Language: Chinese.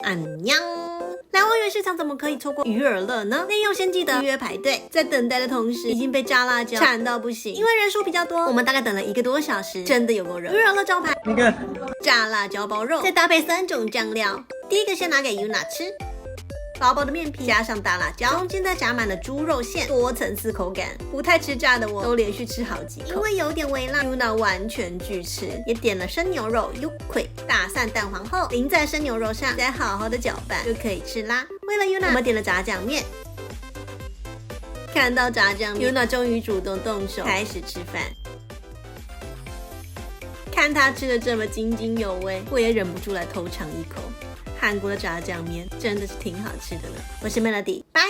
安娘。来万元市场怎么可以错过鱼饵乐呢？内用先记得预约排队，在等待的同时已经被炸辣椒馋到不行，因为人数比较多，我们大概等了1个多小时，真的有够热。鱼饵乐招牌，那个炸辣椒包肉，再搭配3种酱料。第一个先拿给 Yuna 吃。薄薄的面皮加上大辣椒，中间再夹满了猪肉馅，多层次口感。不太吃炸的我都连续吃好几口，因为有点微辣。Yuna 完全拒吃，也点了生牛肉 Yukui， 打散蛋黄后淋在生牛肉上，再好好的搅拌就可以吃啦。为了 Yuna， 我们点了炸酱面。看到炸酱面 ，Yuna 终于主动动手开始吃饭。看她吃的这么津津有味，我也忍不住来偷尝一口。韩国的炸酱面真的是挺好吃的呢。我是 Melody， 拜。